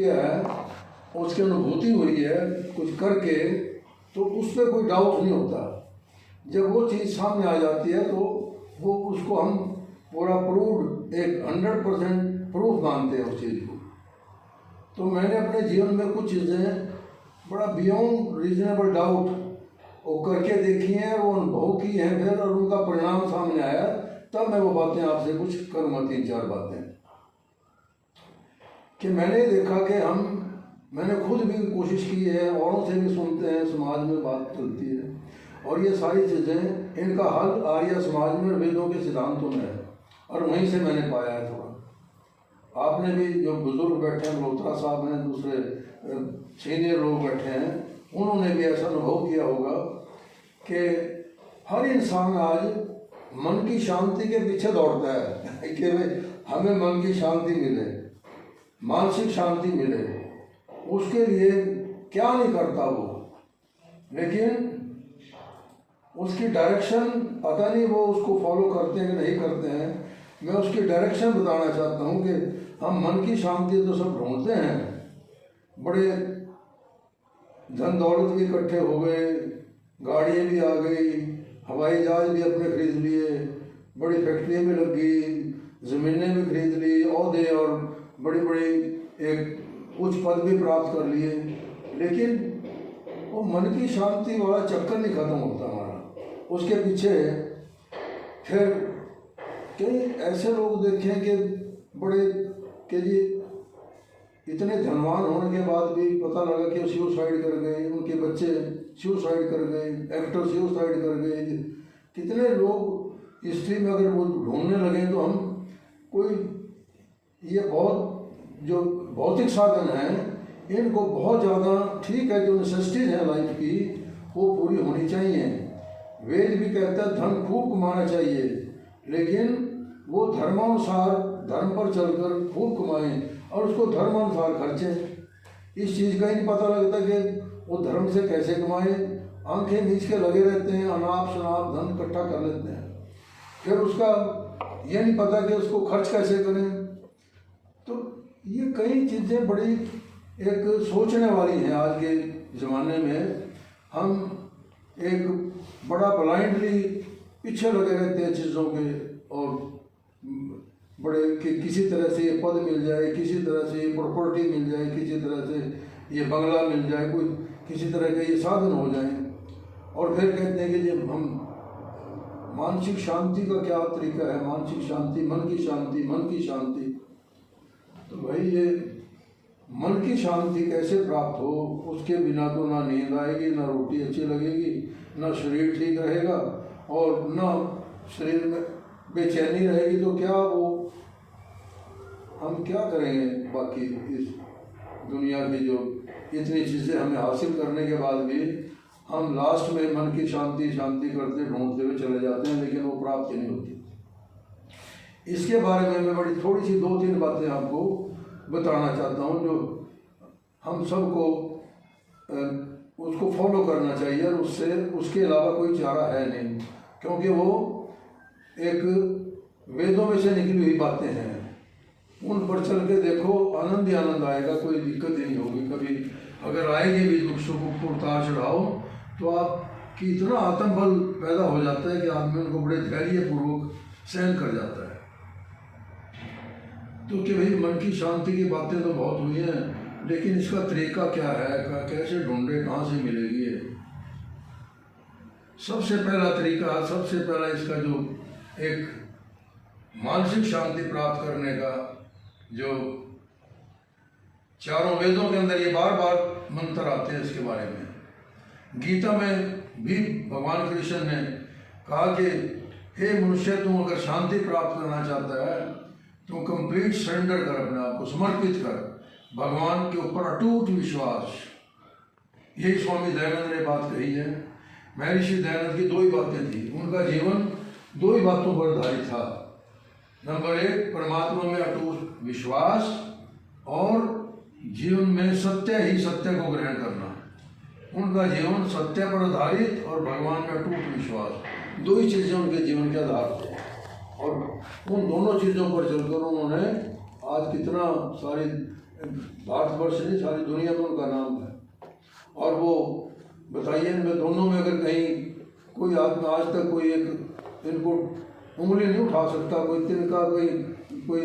किया है, उसकी अनुभूति हुई है कुछ करके, तो उस पर कोई डाउट नहीं होता। जब वो चीज़ सामने आ जाती है तो वो उसको हम पूरा प्रूव्ड, एक 100% प्रूफ मानते हैं उस चीज़ को। तो मैंने अपने जीवन में कुछ चीज़ें बड़ा बियॉन्ड रीजनेबल डाउट वो करके देखी हैं, वो अनुभव की हैं फिर, और उनका परिणाम सामने आया, तब मैं वो बातें आपसे कुछ करूँगा। 3-4 बातें कि मैंने देखा कि मैंने खुद भी कोशिश की है, औरों से भी सुनते हैं, समाज में बात चलती है, और ये सारी चीज़ें, इनका हल आर्य समाज में वेदों के सिद्धांतों में है, और वहीं से मैंने पाया है थोड़ा। आपने भी, जो बुजुर्ग बैठे हैं, मल्होत्रा साहब हैं, दूसरे सीनियर लोग बैठे हैं, उन्होंने भी ऐसा अनुभव किया होगा कि हर इंसान आज मन की शांति के पीछे दौड़ता है कि हमें मन की शांति मिले, मानसिक शांति मिले, उसके लिए क्या नहीं करता वो, लेकिन उसकी डायरेक्शन पता नहीं वो उसको फॉलो करते हैं कि नहीं करते हैं। मैं उसकी डायरेक्शन बताना चाहता हूँ कि हम मन की शांति तो सब ढूंढते हैं, बड़े धन दौलत भी इकट्ठे हो गए, गाड़ियाँ भी आ गई, हवाई जहाज भी अपने खरीद लिए, बड़ी फैक्ट्रियाँ भी लग गई, ज़मीनें भी खरीद ली, ओहदे और बड़ी बड़ी एक उच्च पद भी प्राप्त कर लिए, लेकिन वो मन की शांति वाला चक्कर नहीं खत्म होता हमारा। उसके पीछे फिर कई ऐसे लोग देखें कि बड़े कि जी इतने धनवान होने के बाद भी पता लगा कि सुसाइड कर गए, उनके बच्चे सुसाइड कर गए, एक्टर सुसाइड कर गए। कितने लोग हिस्ट्री में अगर वो ढूंढने लगे तो हम कोई, ये बहुत जो भौतिक साधन हैं इनको बहुत ज़्यादा, ठीक है, जो नेसेसिटीज हैं लाइफ की वो पूरी होनी चाहिए। वेद भी कहता है धन खूब कमाना चाहिए, लेकिन वो धर्मानुसार, धर्म पर चलकर खूब कमाएं और उसको धर्मानुसार खर्चें। इस चीज़ का ही नहीं पता लगता कि वो धर्म से कैसे कमाए, आंखें नीच के लगे रहते हैं, अनाप शनाप धन इकट्ठा कर लेते हैं, फिर उसका ये नहीं पता कि उसको खर्च कैसे करें। तो ये कई चीज़ें बड़ी एक सोचने वाली हैं। आज के ज़माने में हम एक बड़ा ब्लाइंडली पीछे लगे रहते हैं चीज़ों के, और बड़े कि किसी तरह से ये पद मिल जाए, किसी तरह से ये प्रॉपर्टी मिल जाए, किसी तरह से ये बंगला मिल जाए, कोई किसी तरह के ये साधन हो जाए, और फिर कहते हैं कि जब हम मानसिक शांति का क्या तरीका है, मानसिक शांति, मन की शांति, मन की शांति। तो भाई ये मन की शांति कैसे प्राप्त हो, उसके बिना तो ना नींद आएगी, ना रोटी अच्छी लगेगी, ना शरीर ठीक रहेगा, और ना शरीर में बेचैनी रहेगी। तो क्या वो हम क्या करेंगे बाकी इस दुनिया की जो इतनी चीज़ें हमें हासिल करने के बाद भी हम लास्ट में मन की शांति शांति करते ढूंढते हुए चले जाते हैं, लेकिन वो प्राप्त नहीं होती। इसके बारे में मैं बड़ी थोड़ी सी 2-3 बातें आपको बताना चाहता हूँ जो हम सबको उसको फॉलो करना चाहिए, और उसके अलावा कोई चारा है नहीं, क्योंकि वो एक वेदों में से निकली हुई बातें हैं। उन पर चल के देखो, आनंद ही आनंद आएगा, कोई दिक्कत ही नहीं होगी कभी। अगर आएगी भी दुख सुख को उतार चढ़ाओ तो आपकी इतना आत्मबल पैदा हो जाता है कि आदमी उनको बड़े धैर्यपूर्वक सहन कर जाता है। तो कि भाई मन की शांति की बातें तो बहुत हुई हैं, लेकिन इसका तरीका क्या है, कैसे ढूंढे, कहाँ से मिलेगी? सबसे पहला तरीका, सबसे पहला इसका जो एक मानसिक शांति प्राप्त करने का, जो चारों वेदों के अंदर ये बार बार मंत्र आते हैं इसके बारे में। गीता में भी भगवान कृष्ण ने कहा कि हे मनुष्य, तुम अगर शांति प्राप्त करना चाहता है तो कंप्लीट सरेंडर कर, अपने आप को समर्पित कर, भगवान के ऊपर अटूट विश्वास। यही स्वामी दयानंद ने बात कही है। महर्षि दयानंद की 2 ही बातें थी, उनका जीवन 2 ही बातों पर आधारित था। नंबर 1 परमात्मा में अटूट विश्वास, और जीवन में सत्य ही सत्य को ग्रहण करना। उनका जीवन सत्य पर आधारित और भगवान में अटूट विश्वास, 2 ही चीज़ें उनके जीवन के आधार थे। और उन दोनों चीज़ों पर चलकर उन्होंने आज कितना सारी भारतवर्ष नहीं, सारी दुनिया में उनका नाम है। और वो बताइए, इनमें दोनों में अगर कहीं कोई आदमी आज तक कोई एक इनको उंगली नहीं उठा सकता, कोई तिनका कोई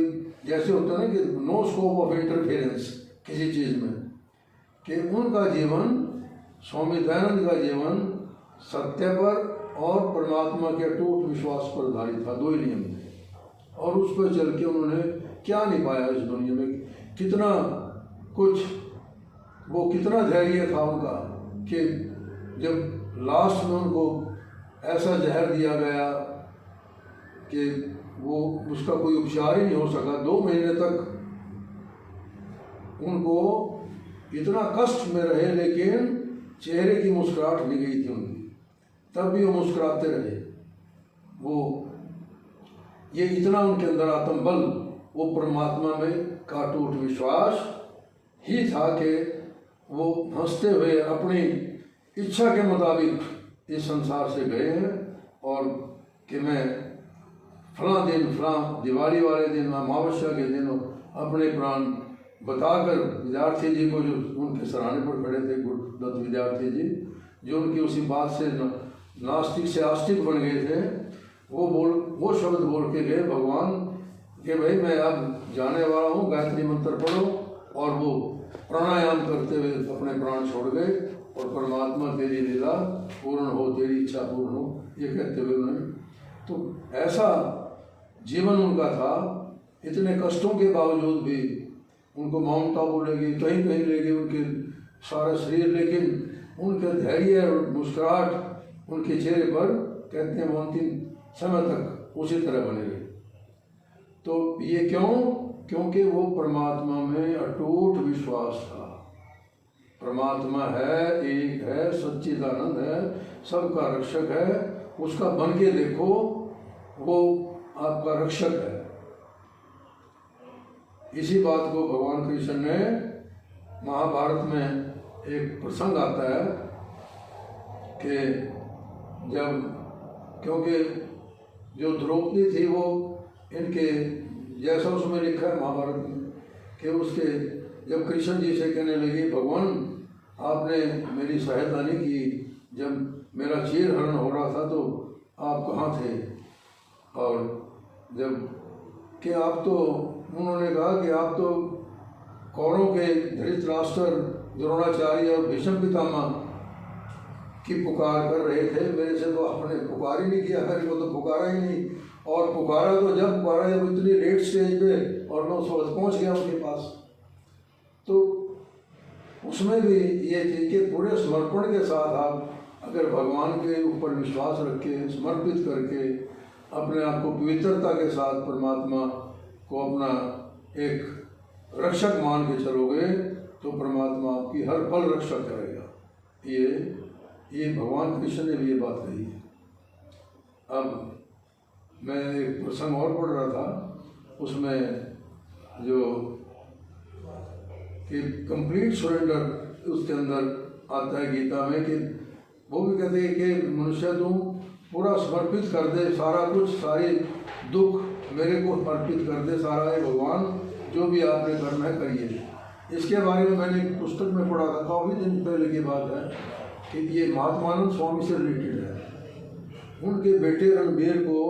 जैसे होता है ना कि नो स्कोप ऑफ इंटरफेरेंस किसी चीज़ में, कि उनका जीवन, स्वामी दयानंद का जीवन सत्य पर और परमात्मा के अटूट विश्वास पर आधारित था। दो ही नियम थे और उस पर चल के उन्होंने क्या नहीं पाया इस दुनिया में, कितना कुछ, वो कितना धैर्य था उनका कि जब लास्ट में उनको ऐसा जहर दिया गया कि वो उसका कोई उपचार ही नहीं हो सका, 2 महीने तक उनको इतना कष्ट में रहे, लेकिन चेहरे की मुस्कुराहट नहीं गई थी उनकी, तब भी वो मुस्कुराते रहे। वो ये इतना उनके अंदर आत्मबल, वो परमात्मा में का अटूट विश्वास ही था कि वो हंसते हुए अपनी इच्छा के मुताबिक इस संसार से गए हैं, और कि मैं फलां दिन, फलां दिवाली वाले दिन, अमावस्या के दिन अपने प्राण बताकर विद्यार्थी जी को, जो उनके सराहने पर खड़े थे गुरुदत्त विद्यार्थी जी, जो उनकी उसी बात से नास्तिक से आस्तिक बन गए थे, वो शब्द बोल के गए भगवान कि भाई मैं अब जाने वाला हूँ, गायत्री मंत्र पढ़ो, और वो प्राणायाम करते हुए अपने प्राण छोड़ गए, और परमात्मा तेरी लीला पूर्ण हो, तेरी इच्छा पूर्ण हो, ये कहते हुए उन्होंने, तो ऐसा जीवन उनका था। इतने कष्टों के बावजूद भी उनको माउंट आबू ले गए, कहीं कहीं ले गए उनके सारा शरीर, लेकिन उनके धैर्य और मुस्कुराहट उनके चेहरे पर, कहते हैं, वो अंतिम समय तक उसी तरह बने रहे। तो ये क्यों? क्योंकि वो परमात्मा में अटूट विश्वास था। परमात्मा है, एक है, सच्चिदानंद है, सबका रक्षक है, उसका बन के देखो, वो आपका रक्षक है। इसी बात को भगवान कृष्ण ने, महाभारत में एक प्रसंग आता है कि जब, क्योंकि जो द्रौपदी थी वो इनके जैसा उसमें लिखा है महाभारत में कि उसके जब कृष्ण जी से कहने लगी, भगवान आपने मेरी सहायता नहीं की, जब मेरा चीर हरण हो रहा था तो आप कहाँ थे? और जब कि आप तो, उन्होंने कहा कि आप तो कौरवों के धृतराष्ट्र, द्रोणाचार्य और भीष्म पितामह की पुकार कर रहे थे, मेरे से तो आपने पुकार ही नहीं किया, मेरे को तो पुकारा ही नहीं, और पुकारा तो जब पुकारा जब इतनी लेट स्टेज पे, और मैं उस वक्त पहुँच गया उनके पास। तो उसमें भी ये थी कि पूरे समर्पण के साथ आप अगर भगवान के ऊपर विश्वास रख के, समर्पित करके, अपने आप को पवित्रता के साथ परमात्मा को अपना एक रक्षक मान के चलोगे, तो परमात्मा आपकी हर पल रक्षा करेगा। ये भगवान कृष्ण ने भी ये बात कही है। अब मैं एक प्रसंग और पढ़ रहा था, उसमें जो कि कंप्लीट सरेंडर उसके अंदर आता है गीता में, कि वो भी कहते हैं कि मनुष्य तुम पूरा समर्पित कर दे, सारा कुछ, सारे दुख मेरे को अर्पित कर दे, सारा है भगवान, जो भी आपने करना है करिए। इसके बारे में मैंने एक पुस्तक में पढ़ा था, काफ़ी दिन पहले की बात है, कि ये महात्मानंद स्वामी से रिलेटेड है। उनके बेटे रणबीर को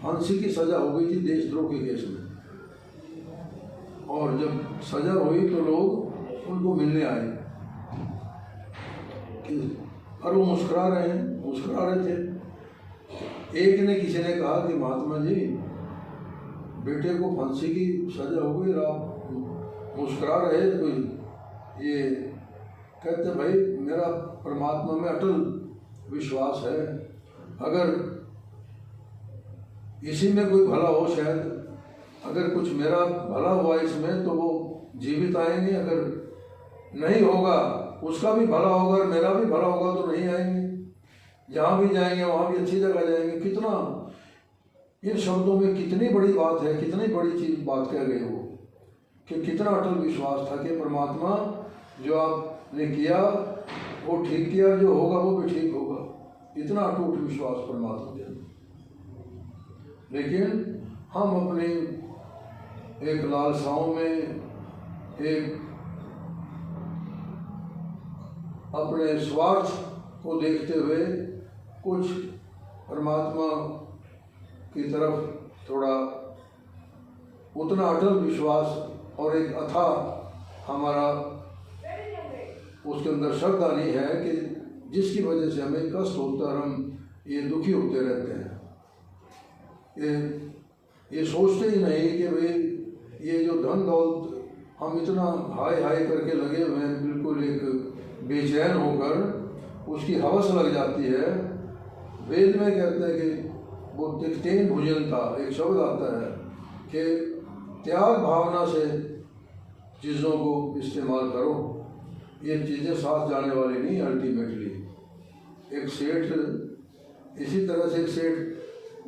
फांसी की सज़ा हो गई थी देशद्रोह के केस में, और जब सज़ा हुई तो लोग उनको मिलने आए और वो मुस्कुरा रहे थे। एक ने, किसी ने कहा कि महात्मा जी, बेटे को फांसी की सज़ा हो गई, आप मुस्कुरा रहे, तो ये कहते, भाई मेरा परमात्मा में अटल विश्वास है, अगर इसी में कोई भला हो, शायद अगर कुछ मेरा भला हुआ इसमें तो वो जीवित आएंगे, अगर नहीं होगा उसका भी भला होगा और मेरा भी भला होगा तो नहीं आएंगे, जहाँ भी जाएंगे वहाँ भी अच्छी जगह जाएंगे। कितना इन शब्दों में कितनी बड़ी बात है, कितनी बड़ी चीज बात कह गए वो, कि कितना अटल विश्वास था कि परमात्मा जो आपने किया वो ठीक किया, जो होगा वो भी ठीक होगा। इतना अटूट विश्वास परमात्मा के। लेकिन हम अपनी एक लालसाओं में एक अपने स्वार्थ को देखते हुए कुछ परमात्मा की तरफ थोड़ा उतना अटल विश्वास और एक अथाह हमारा उसके अंदर श्रद्धा नहीं है कि जिसकी वजह से हमें कष्ट होता है, हम ये दुखी होते रहते हैं। ये सोचते ही नहीं कि भाई ये जो धन दौलत हम इतना हाय हाय करके लगे हुए हैं, बिल्कुल एक बेचैन होकर उसकी हवस लग जाती है। वेद में कहते हैं कि वो तिक्तेन भुजंता एक शब्द आता है कि त्याग भावना से चीज़ों को इस्तेमाल करो। ये चीज़ें साथ जाने वाली नहीं अल्टीमेटली। एक सेठ, इसी तरह से एक सेठ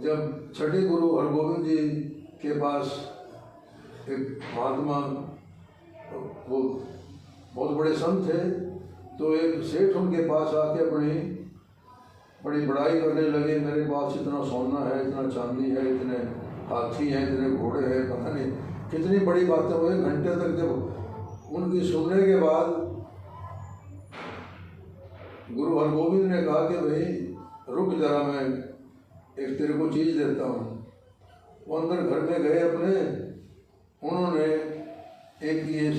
जब छठे गुरु हरगोविंद जी के पास एक महात्मा, वो बहुत बड़े संत थे, तो एक सेठ उनके पास आके अपनी बड़ी बड़ाई करने लगे, मेरे पास इतना सोना है, इतना चांदी है, इतने हाथी हैं, इतने घोड़े हैं, पता नहीं कितनी बड़ी बातें हुई। घंटे तक जब उनकी सुनने के बाद गुरु हरगोविंद ने कहा कि भाई रुक जरा, मैं एक तेरे को चीज़ देता हूँ। वो अंदर घर में गए अपने, उन्होंने एक ये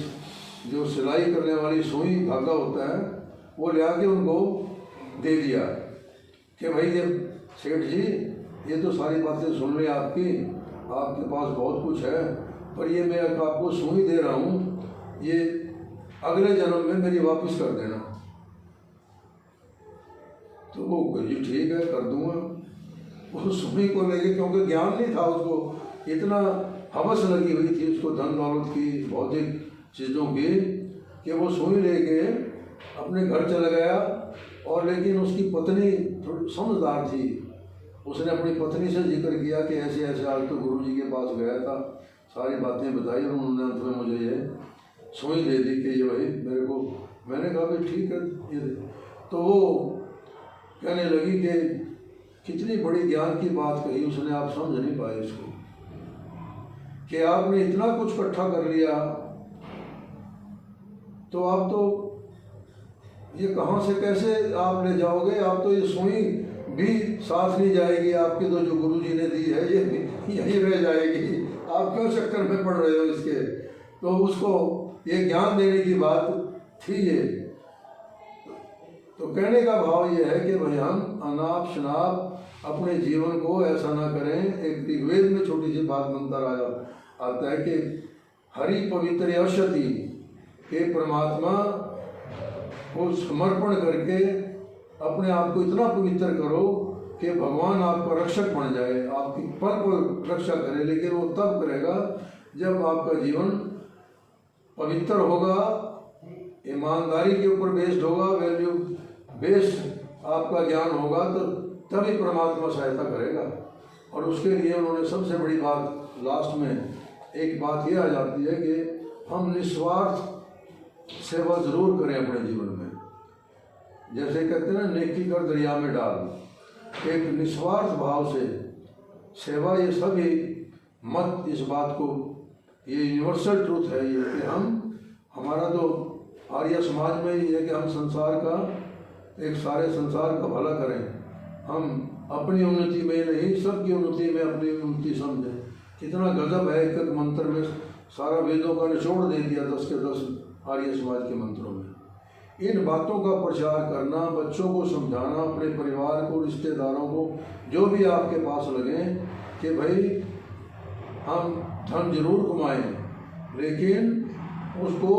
जो सिलाई करने वाली सुई धागा होता है वो ले आके उनको दे दिया कि भाई ये सेठ जी, ये तो सारी बातें सुन ली आपकी, आपके पास बहुत कुछ है, पर ये मैं आपको सुई दे रहा हूँ, ये अगले जन्म में मेरी वापस कर देना। तो वो जी ठीक है, कर दूंगा। वो सुई को लेके, क्योंकि ज्ञान नहीं था उसको, इतना हवस लगी हुई थी उसको धन दौलत की, भौतिक चीज़ों की, कि वो सुई लेके अपने घर चला गया। और लेकिन उसकी पत्नी थोड़ी समझदार थी, उसने अपनी पत्नी से जिक्र किया कि ऐसे ऐसे आज तो गुरु जी के पास गया था, सारी बातें बताई, और उन्होंने अंत में मुझे ये सुई दे दी कि ये भाई मेरे को। मैंने कहा भाई ठीक है ये। तो वो कहने लगी कि कितनी बड़ी ज्ञान की बात कही उसने, आप समझ नहीं पाए इसको, कि आपने इतना कुछ इकट्ठा कर लिया, तो आप तो ये कहाँ से कैसे आप ले जाओगे? आप तो ये सुई भी साथ नहीं जाएगी आपकी, तो जो गुरु जी ने दी है ये यहीं रह जाएगी, आप क्यों चक्कर में पड़ रहे हो इसके? तो उसको ये ज्ञान देने की बात थी ये। तो कहने का भाव ये है कि भाई हम अनाप शनाप अपने जीवन को ऐसा ना करें। एक ऋग्वेद में छोटी सी बात मंत्र आता है कि हरि पवित्र अशति, के परमात्मा को समर्पण करके अपने आप को इतना पवित्र करो कि भगवान आपका रक्षक बन जाए, आपकी पल पल रक्षा करे। लेकिन वो तब करेगा जब आपका जीवन पवित्र होगा, ईमानदारी के ऊपर बेस्ड होगा, वैल्यू बेस्ड आपका ज्ञान होगा, तो तभी परमात्मा सहायता करेगा। और उसके लिए उन्होंने सबसे बड़ी बात लास्ट में एक बात ये आ जाती है कि हम निस्वार्थ सेवा जरूर करें अपने जीवन में। जैसे कहते हैं ना, नेकी कर दरिया में डाल। एक निस्वार्थ भाव से सेवा, ये सभी मत, इस बात को, ये यूनिवर्सल ट्रूथ है ये कि हमारा तो आर्य समाज में ये है कि हम संसार का, एक सारे संसार का भला करें। हम अपनी उन्नति में नहीं, सबकी उन्नति में अपनी उन्नति समझें। कितना गजब है, एक एक मंत्र में सारा वेदों का निचोड़ दे दिया 10 के 10 आर्य समाज के मंत्रों में। इन बातों का प्रचार करना, बच्चों को समझाना, अपने परिवार को, रिश्तेदारों को, जो भी आपके पास लगे, कि भाई हम धन जरूर कमाएं, लेकिन उसको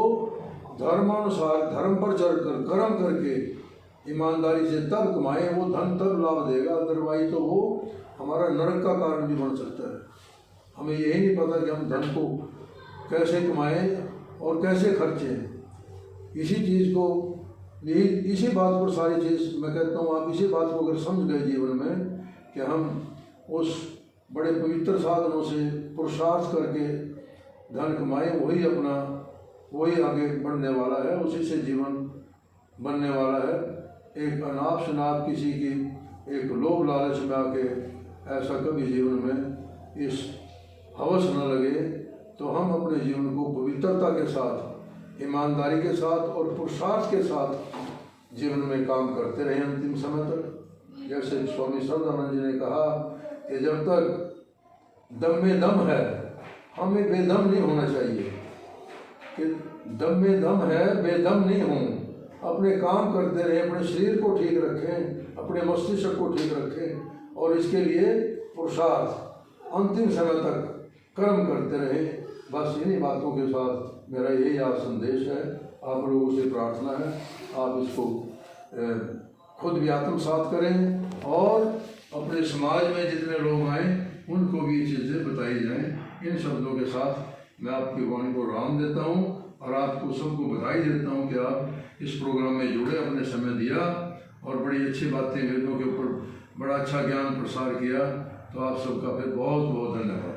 धर्मानुसार, धर्म पर चलकर, कर्म करके, ईमानदारी से तब कमाएं, वो धन तब लाभ देगा। अदरवाइज तो वो हमारा नरक का कारण भी बन सकता है। हमें यही नहीं पता कि हम धन को कैसे कमाएं और कैसे खर्चें। इसी चीज़ को, यही इसी बात पर सारी चीज़ मैं कहता हूँ, आप इसी बात को अगर समझ गए जीवन में कि हम उस बड़े पवित्र साधनों से पुरुषार्थ करके धन कमाएं, वही आगे बढ़ने वाला है, उसी से जीवन बनने वाला है। एक अनाप शनाप किसी की एक लोभ लालच में आके ऐसा कभी जीवन में इस हवस न लगे। तो हम अपने जीवन को पवित्रता के साथ ईमानदारी के साथ और पुरुषार्थ के साथ जीवन में काम करते रहे अंतिम समय तक। जैसे स्वामी श्रद्धानंद जी ने कहा कि जब तक दम में दम है, हमें बेदम नहीं होना चाहिए, कि दम में दम है, बेदम नहीं हों। अपने काम करते रहें, अपने शरीर को ठीक रखें, अपने मस्तिष्क को ठीक रखें और इसके लिए पुरुषार्थ अंतिम समय तक कर्म करते रहें। बस इन्हीं बातों के साथ मेरा यही आज संदेश है। आप लोगों से प्रार्थना है आप इसको खुद भी आत्मसात करें और अपने समाज में जितने लोग आए उनको भी ये चीज़ें बताई जाएं। इन शब्दों के साथ मैं आपकी वाणी को राम देता हूँ और आपको सबको बधाई देता हूँ कि आप इस प्रोग्राम में जुड़े, अपने समय दिया और बड़ी अच्छी बातें वेदों के ऊपर बड़ा अच्छा ज्ञान प्रसार किया। तो आप सबका फिर बहुत बहुत धन्यवाद।